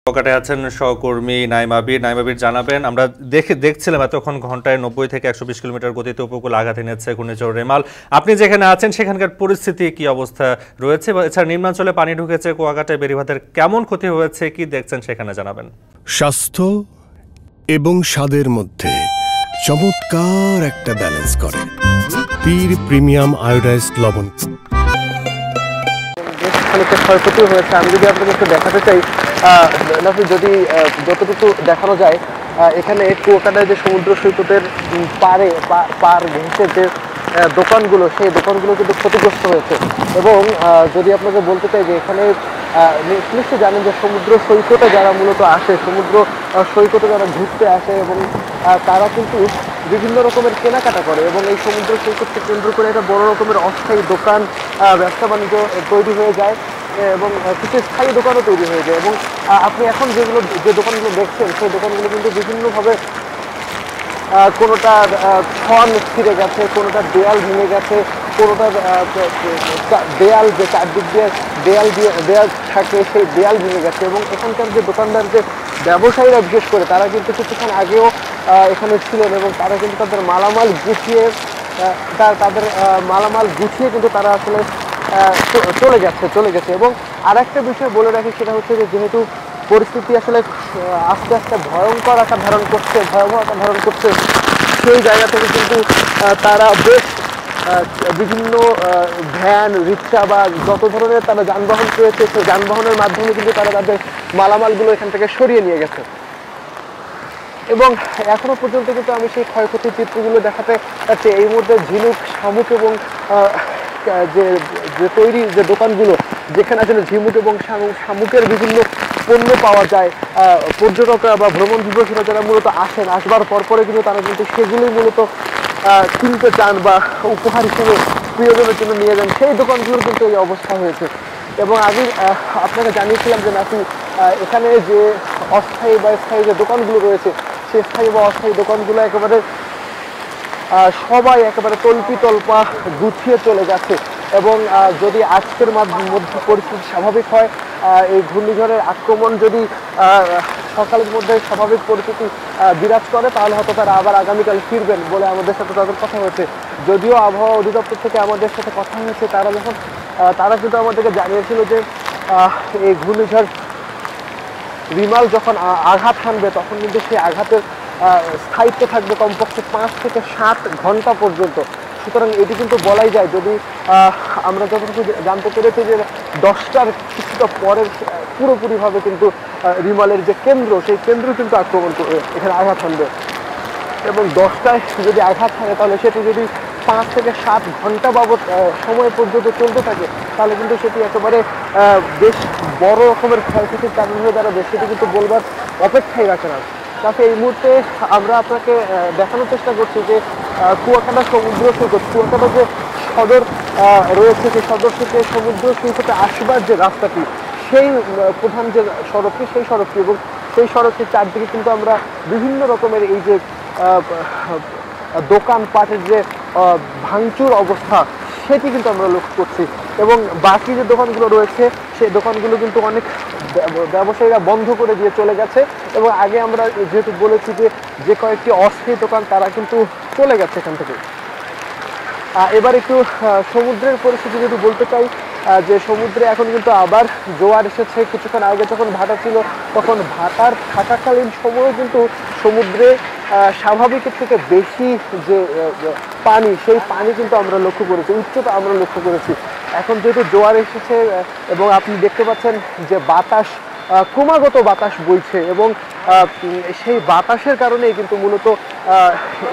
পকেটে আছেন সহকর্মী নাইমাবির জানাবেন। আমরা দেখছিলাম এতক্ষণ ঘন্টায় 90 থেকে 120 কিলোমিটার গতিতে উপকূল আঘাত এনেছে ঘূর্ণিঝড় রেমাল। আপনি যেখানে আছেন সেখানকার পরিস্থিতি কি অবস্থা রয়েছে? এছাড়া নিম্নাঞ্চলে পানি ঢুকেছে, কুয়াকাটায় বেড়িবাঁধের কেমন ক্ষতি হয়েছে, কি দেখছেন সেখানে জানাবেন। স্বাস্থ্য এবং স্বাদের মধ্যে চমৎকার একটা ব্যালেন্স করে পীর প্রিমিয়াম আয়োডাইজড লবণ। খানিকটা ক্ষয়ক্ষতি হয়েছে। আমি যদি আপনাকে একটু দেখাতে চাই, যদি যতটুকু দেখানো যায়, এখানে কুয়াকাটায় যে সমুদ্র সৈকতের পার ঘেঁষে যে দোকানগুলো, সেই দোকানগুলো কিন্তু ক্ষতিগ্রস্ত হয়েছে। এবং যদি আপনাকে বলতে চাই যে এখানে নিশ্চয়ই জানেন যে সমুদ্র সৈকতে যারা মূলত আসে, সমুদ্র সৈকতে যারা ঘুরতে আসে এবং তারা কিন্তু বিভিন্ন রকমের কেনাকাটা করে এবং এই সমুদ্র সৈকতকে কেন্দ্র করে একটা বড় রকমের অস্থায়ী দোকান, ব্যবসা বাণিজ্য তৈরি হয়ে যায় এবং কিছু স্থায়ী দোকানও তৈরি হয়ে যায়। এবং আপনি এখন যে দোকানগুলো দেখছেন, সেই দোকানগুলো কিন্তু বিভিন্নভাবে কোনোটার ছন ছিঁড়ে গেছে, কোনোটার দেয়াল ভেঙে গেছে, কোনোটার দেয়াল যে চারদিক দিয়ে দেয়াল থাকে সেই দেয়াল ভেঙে গেছে। এবং এখানকার যে দোকানদার, যে ব্যবসায়ীরা বিশেষ করে, তারা কিন্তু কিছুক্ষণ আগেও এখানে ছিলেন এবং তারা কিন্তু তাদের মালামাল গুছিয়ে কিন্তু তারা আসলে চলে গেছে। এবং আর একটা বিষয় বলে রাখি, সেটা হচ্ছে যে যেহেতু পরিস্থিতি আসলে আস্তে আস্তে ভয়ঙ্কর আকার ধারণ করছে, সেই জায়গা থেকে কিন্তু তারা বেশ বিভিন্ন ভ্যান, রিক্সা বা যত ধরনের তারা যানবাহন পেয়েছে, সেই যানবাহনের মাধ্যমে কিন্তু তারা তাদের মালামালগুলো এখান থেকে সরিয়ে নিয়ে গেছে। এবং এখনো পর্যন্ত কিন্তু আমি সেই ক্ষয়ক্ষতির চিত্রগুলো দেখাতে পারছি। এই মুহূর্তে ঝিনুক, শামুক এবং যে তৈরি যে দোকানগুলো, যেখানে আসলে ঝিনুক এবং শামুকের বিভিন্ন পণ্য পাওয়া যায়, পর্যটকরা বা ভ্রমণ পিপাসুরা যারা মূলত আসবার পরে কিন্তু তারা কিন্তু সেগুলোই মূলত কিনতে চান বা উপহার হিসেবে প্রিয়জনের জন্য নিয়ে যান, সেই দোকানগুলোর কিন্তু এই অবস্থা হয়েছে। এবং আগে আপনাকে জানিয়েছিলাম যে নাকি এখানে যে অস্থায়ী বা স্থায়ী যে দোকানগুলো রয়েছে, সেই স্থায়ী বা অস্থায়ী দোকানগুলো সবাই একেবারে তল্পা গুছিয়ে চলে গেছে। এবং যদি আজকের মধ্যে পরিস্থিতি স্বাভাবিক হয়, এই ঘূর্ণিঝড়ের আক্রমণ যদি সকালের মধ্যে স্বাভাবিক পরিস্থিতি বিরাজ করে, তাহলে হয়তো তারা আবার আগামীকাল ফিরবেন বলে আমাদের সাথে তাদের কথা হয়েছে। যদিও আবহাওয়া অধিদপ্তর থেকে আমাদের সাথে কথা হয়েছে, তারা কিন্তু আমাদেরকে জানিয়েছিল যে এই ঘূর্ণিঝড় রিমাল যখন আঘাত হানবে, তখন কিন্তু সেই আঘাতের স্থায়িত্ব থাকবে কমপক্ষে 5 থেকে 7 ঘন্টা পর্যন্ত। সুতরাং এটি কিন্তু বলাই যায়, যদি আমরা যতটুকু জানতে পেরেছি যে 10টার কিছুটা পরের পুরোপুরিভাবে কিন্তু রিমালের যে কেন্দ্র, সেই কেন্দ্র কিন্তু আক্রমণ করবে, এখানে আঘাত হানবে। এবং 10টায় যদি আঘাত হানে, তাহলে সেটি যদি 5 থেকে 7 ঘন্টা বাবদ সময় পর্যন্ত চলতে থাকে, তাহলে কিন্তু সেটি একেবারে বেশ বড় রকমের ক্ষয়ক্ষতির কারণ হয়ে দাঁড়াবে। সেটি কিন্তু বলবার অপেক্ষাই রাখে না। তাতে এই মুহূর্তে আমরা আপনাকে দেখানোর চেষ্টা করছি যে কুয়াকাটা সমুদ্র সৈকত, কুয়াকাটা যে সদর রয়েছে, সেই সদর থেকে সমুদ্র সৈকতে আসবার যে রাস্তাটি, সেই প্রধান যে সড়কটি, সেই সড়কটি এবং সেই সড়কের চারদিকে কিন্তু আমরা বিভিন্ন রকমের এই যে দোকানপাটের যে ভাঙচুর অবস্থা, সেটি কিন্তু আমরা লক্ষ্য করছি। এবং বাকি যে দোকানগুলো রয়েছে, সেই দোকানগুলো কিন্তু অনেক ব্যবসায়ীরা বন্ধ করে দিয়ে চলে গেছে। এবং আগে আমরা যেহেতু বলেছি যে কয়েকটি অস্থায়ী দোকান, তারা কিন্তু চলে গেছে এখান থেকে। এবার একটু সমুদ্রের পরিস্থিতি যদি বলতে চাই, যে সমুদ্রে এখন কিন্তু আবার জোয়ার এসেছে। কিছুক্ষণ আগে যখন ভাটা ছিল, তখন ভাটার থাকাকালীন সময়ও কিন্তু সমুদ্রে স্বাভাবিকের থেকে বেশি যে পানি, সেই পানি কিন্তু আমরা লক্ষ্য করেছি, উচ্চতা আমরা লক্ষ্য করেছি। এখন যেহেতু জোয়ার এসেছে এবং আপনি দেখতে পাচ্ছেন যে ক্রমাগত বাতাস বইছে এবং সেই বাতাসের কারণেই কিন্তু মূলত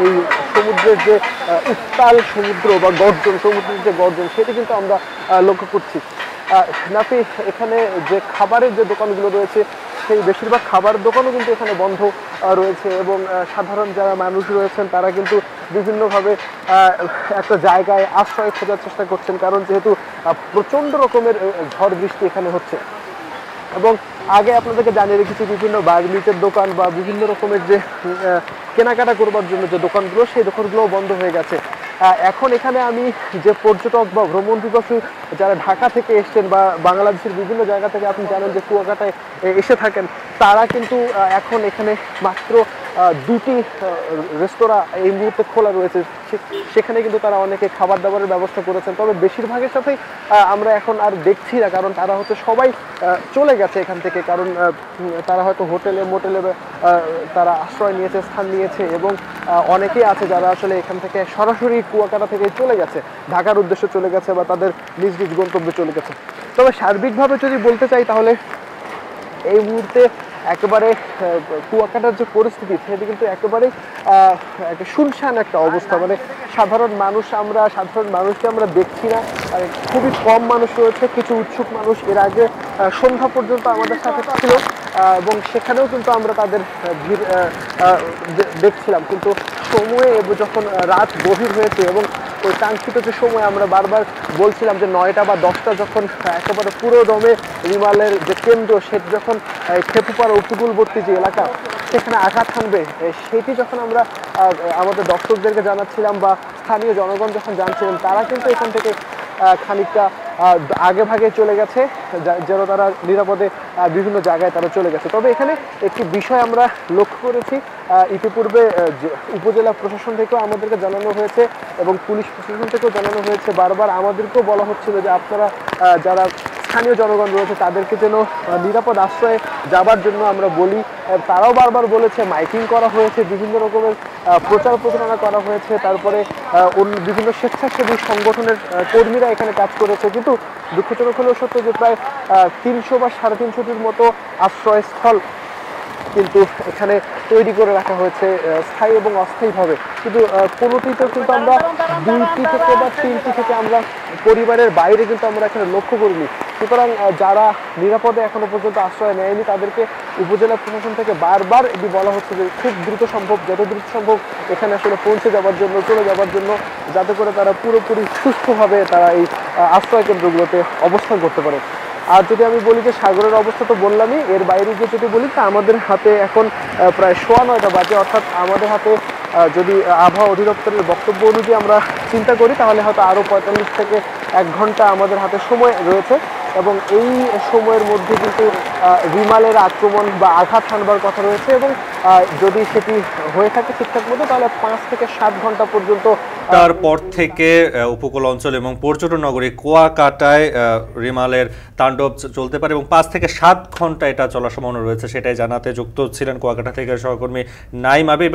এই সমুদ্রের যে উত্তাল সমুদ্র বা সমুদ্রের যে গর্জন, সেটি কিন্তু আমরা লক্ষ্য করছি। নাফি, এখানে যে খাবারের যে দোকানগুলো রয়েছে, সেই বেশিরভাগ খাবারের দোকানও কিন্তু এখানে বন্ধ রয়েছে এবং সাধারণ যারা মানুষ রয়েছেন, তারা কিন্তু বিভিন্নভাবে একটা জায়গায় আশ্রয় খোঁজার চেষ্টা করছেন, কারণ যেহেতু প্রচণ্ড রকমের ঝড় বৃষ্টি এখানে হচ্ছে। এবং আগে আপনাদেরকে জানিয়ে রেখেছি, বিভিন্ন বার্মিটের দোকান বা বিভিন্ন রকমের যে কেনাকাটা করবার জন্য যে দোকানগুলো, সেই দোকানগুলোও বন্ধ হয়ে গেছে। এখন এখানে আমি যে পর্যটক বা ভ্রমণ পিপাসু যারা ঢাকা থেকে এসছেন বা বাংলাদেশের বিভিন্ন জায়গা থেকে, আপনি জানেন যে কুয়াকাটায় এসে থাকেন, তারা কিন্তু এখন এখানে মাত্র দুটি রেস্তোরাঁ এই মুহূর্তে খোলা রয়েছে, সেখানে কিন্তু তারা অনেকে খাবার দাবারের ব্যবস্থা করেছেন। তবে বেশিরভাগের সাথেই আমরা এখন আর দেখছি না, কারণ তারা হচ্ছে সবাই চলে গেছে এখান থেকে, কারণ তারা হয়তো হোটেলে মোটেলে তারা আশ্রয় নিয়েছে, স্থান নিয়েছে, এবং অনেকেই আছে যারা আসলে এখান থেকে সরাসরি কুয়াকাটা থেকে চলে গেছে, ঢাকার উদ্দেশ্যে চলে গেছে বা তাদের নিজ নিজ গন্তব্যে চলে গেছে। তবে সার্বিকভাবে যদি বলতে চাই তাহলে এই মুহূর্তে একেবারে কুয়াকাটার যে পরিস্থিতি সেটি কিন্তু একেবারেই একটা শুনশান একটা অবস্থা। মানে সাধারণ মানুষকে আমরা দেখছি না, খুবই কম মানুষ রয়েছে। কিছু উৎসুক মানুষ এর আগে সন্ধ্যা পর্যন্ত আমাদের সাথে ছিল এবং সেখানেও কিন্তু আমরা তাদের ভিড় দেখছিলাম, কিন্তু সময়ে যখন রাত গভীর হয়েছে এবং ওই কাঙ্ক্ষিত যে সময় আমরা বারবার বলছিলাম যে 9টা বা 10টা যখন একেবারে পুরো দমে রিমালের যে কেন্দ্র সেটি যখন খেপুপাড়া উপকূলবর্তী যে এলাকা সেখানে আঘাত হানবে, সেটি যখন আমরা আমাদের দর্শকদেরকে জানাচ্ছিলাম বা স্থানীয় জনগণ যখন জানছিলেন, তারা কিন্তু এখান থেকে খানিকটা আগে ভাগে চলে গেছে, যেন তারা নিরাপদে বিভিন্ন জায়গায় তারা চলে গেছে। তবে এখানে একটি বিষয় আমরা লক্ষ্য করেছি, ইতিপূর্বে উপজেলা প্রশাসন থেকেও আমাদেরকে জানানো হয়েছে এবং পুলিশ প্রশাসন থেকেও জানানো হয়েছে, বারবার আমাদেরকেও বলা হচ্ছিল যে আপনারা যারা স্থানীয় জনগণ রয়েছে তাদেরকে যেন নিরাপদ আশ্রয়ে যাবার জন্য আমরা বলি। তারাও বারবার বলেছে, মাইকিং করা হয়েছে, বিভিন্ন রকমের প্রচার প্রচারণা করা হয়েছে, তারপরে বিভিন্ন স্বেচ্ছাসেবী সংগঠনের কর্মীরা এখানে কাজ করেছে। কিন্তু দুঃখজনক হলেও সত্য যে প্রায় 300 বা 350টির মতো আশ্রয়স্থল কিন্তু এখানে তৈরি করে রাখা হয়েছে স্থায়ী এবং অস্থায়ীভাবে, কিন্তু কোনোটিতেও কিন্তু আমরা 2টি থেকে বা 3টি থেকে আমরা পরিবারের বাইরে কিন্তু আমরা এখানে লক্ষ্য করিনি। সুতরাং যারা নিরাপদে এখনো পর্যন্ত আশ্রয় নেয়নি তাদেরকে উপজেলা প্রশাসন থেকে বারবার এটি বলা হচ্ছে যে খুব দ্রুত সম্ভব, যত দ্রুত সম্ভব এখানে আসলে পৌঁছে যাওয়ার জন্য, চলে যাওয়ার জন্য, যাতে করে তারা পুরোপুরি সুস্থভাবে তারা এই আশ্রয় কেন্দ্রগুলোতে অবস্থান করতে পারে। আর যদি আমি বলি যে সাগরের অবস্থা তো বললামই, এর বাইরে গিয়ে যদি বলি তা আমাদের হাতে এখন প্রায় 9:15 বাজে, অর্থাৎ আমাদের হাতে যদি আবহাওয়া অধিদপ্তরের বক্তব্য অনুযায়ী আমরা চিন্তা করি তাহলে হয়তো আরও 45 থেকে 1 ঘন্টা আমাদের হাতে সময় রয়েছে, এবং এই সময়ের মধ্যে কিন্তু রিমালের আক্রমণ বা আঘাত হানবার কথা রয়েছে, এবং যদি সেটি হয়ে থাকে ঠিকঠাক মতো তাহলে 5 থেকে 7 ঘন্টা পর্যন্ত তারপর থেকে উপকূল অঞ্চল এবং পর্যটন নগরী কুয়াকাটায় রিমালের তাণ্ডব চলতে পারে এবং 5 থেকে 7 ঘন্টা এটা চলার সম্ভাবনা রয়েছে, সেটাই জানাতে যুক্ত ছিলেন কুয়াকাটা থেকে সহকর্মী নাইম আবিব।